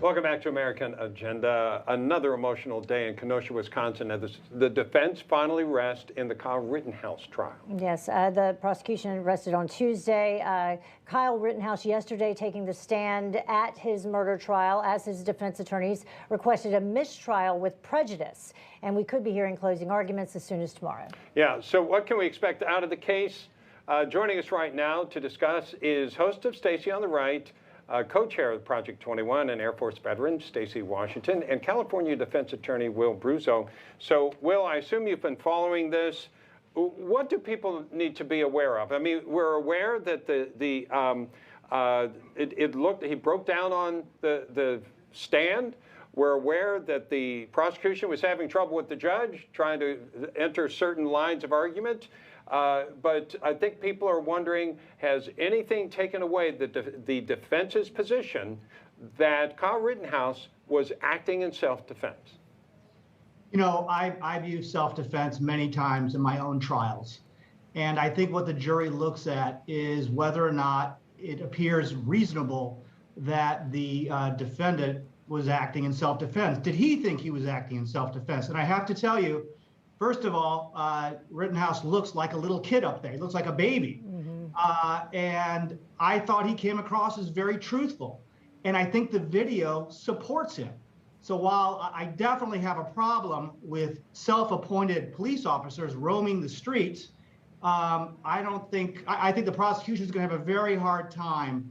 Welcome back to American Agenda. Another emotional day in Kenosha, Wisconsin, as the defense finally rests in the Kyle Rittenhouse trial. Yes, the prosecution rested on Tuesday. Kyle Rittenhouse yesterday taking the stand at his murder trial as his defense attorneys requested a mistrial with prejudice. And we could be hearing closing arguments as soon as tomorrow. Yeah, so what can we expect out of the case? Joining us right now to discuss is host of Stacy on the Right, co-chair of Project 21 and Air Force veteran Stacy Washington, and California defense attorney Will Bruzzo. So, Will, I assume you've been following this. What do people need to be aware of? I mean, we're aware that he broke down on the stand. We're aware that the prosecution was having trouble with the judge, trying to enter certain lines of argument. But I think people are wondering, has anything taken away the defense's position that Kyle Rittenhouse was acting in self-defense? You know, I've used self-defense many times in my own trials. And I think what the jury looks at is whether or not it appears reasonable that the defendant was acting in self-defense. Did he think he was acting in self-defense? And I have to tell you, first of all, Rittenhouse looks like a little kid up there. He looks like a baby. And I thought he came across as very truthful. And I think the video supports him. So while I definitely have a problem with self-appointed police officers roaming the streets, I think the prosecution is going to have a very hard time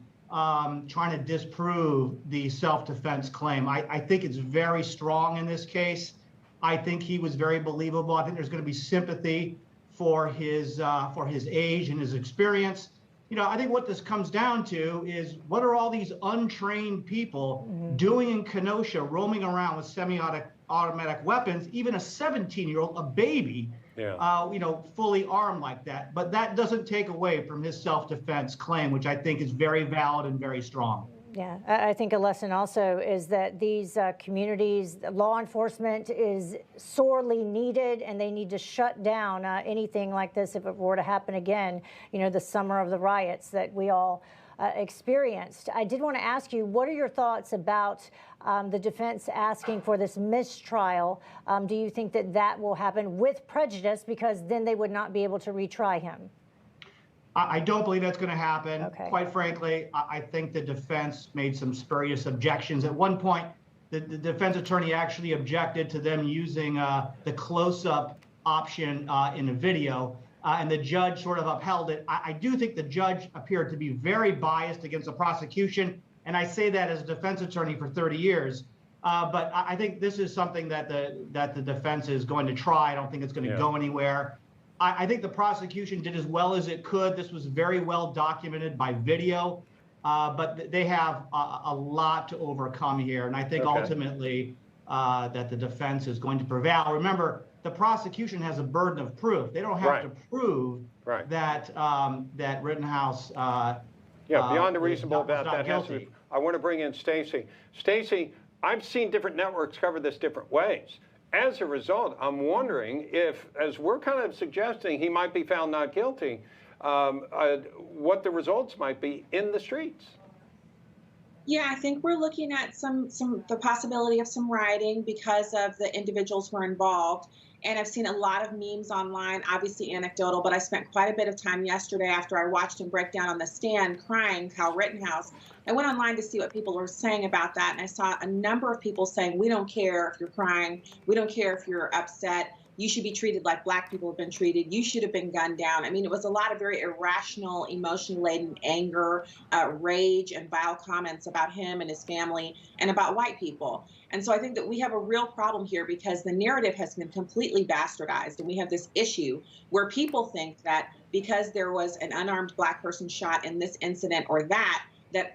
trying to disprove the self-defense claim. I think it's very strong in this case. I think he was very believable. I think there's going to be sympathy for his age and his experience. You know, I think what this comes down to is what are all these untrained people doing in Kenosha, roaming around with semi-automatic weapons, even a 17-year-old, a baby, you know, fully armed like that. But that doesn't take away from his self-defense claim, which I think is very valid and very strong. Yeah, I think a lesson also is that these communities, law enforcement is sorely needed, and they need to shut down anything like this if it were to happen again, you know, the summer of the riots that we all experienced. I did want to ask you, what are your thoughts about the defense asking for this mistrial? Do you think that that will happen with prejudice, because then they would not be able to retry him? I don't believe that's going to happen. Okay. Quite frankly, I think the defense made some spurious objections. At one point, the defense attorney actually objected to them using the close-up option in the video, and the judge sort of upheld it. I do think the judge appeared to be very biased against the prosecution, and I say that as a defense attorney for 30 years. But I think this is something that the defense is going to try. I don't think it's going to go anywhere. I think the prosecution did as well as it could. This was very well documented by video, but they have a lot to overcome here. And I think ultimately that the defense is going to prevail. Remember, the prosecution has a burden of proof. They don't have to prove that that Rittenhouse beyond a reasonable doubt that has to be. I want to bring in Stacy. Stacy, I've seen different networks cover this different ways. As a result, I'm wondering if, as we're kind of suggesting he might be found not guilty, what the results might be in the streets. Yeah, I think we're looking at the possibility of some rioting because of the individuals who are involved. And I've seen a lot of memes online, obviously anecdotal, but I spent quite a bit of time yesterday after I watched him break down on the stand crying, Kyle Rittenhouse. I went online to see what people were saying about that, and I saw a number of people saying, we don't care if you're crying, we don't care if you're upset, you should be treated like black people have been treated, you should have been gunned down. I mean, it was a lot of very irrational, emotionally laden anger, rage, and vile comments about him and his family and about white people. And so I think that we have a real problem here because the narrative has been completely bastardized. And we have this issue where people think that because there was an unarmed black person shot in this incident or that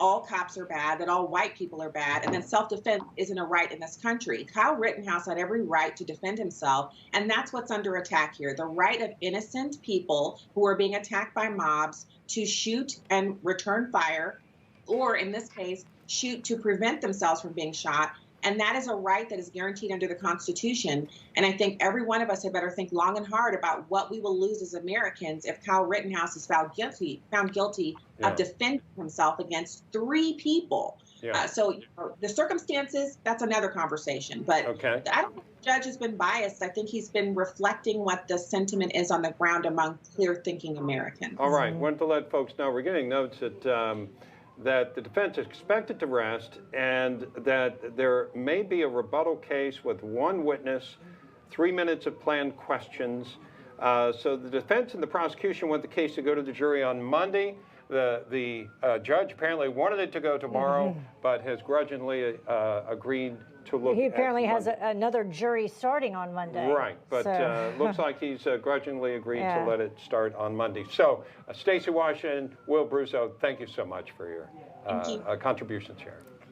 all cops are bad, that all white people are bad, and then self-defense isn't a right in this country. Kyle Rittenhouse had every right to defend himself, and that's what's under attack here. The right of innocent people who are being attacked by mobs to shoot and return fire, or in this case, shoot to prevent themselves from being shot. And that is a right that is guaranteed under the Constitution. And I think every one of us had better think long and hard about what we will lose as Americans if Kyle Rittenhouse is found guilty of defending himself against 3 people. Yeah. So the circumstances, that's another conversation. But Okay. I don't think the judge has been biased. I think he's been reflecting what the sentiment is on the ground among clear-thinking Americans. All right. Wanted to let folks know we're getting notes that that the defense is expected to rest and that there may be a rebuttal case with one witness, 3 minutes of planned questions. So the defense and the prosecution want the case to go to the jury on Monday. The judge apparently wanted it to go tomorrow, but has grudgingly agreed to look. He apparently at has another jury starting on Monday. Right, but so. looks like he's grudgingly agreed Yeah. to let it start on Monday. So, Stacy Washington, Will Brusso, thank you so much for your Thank you. contributions here.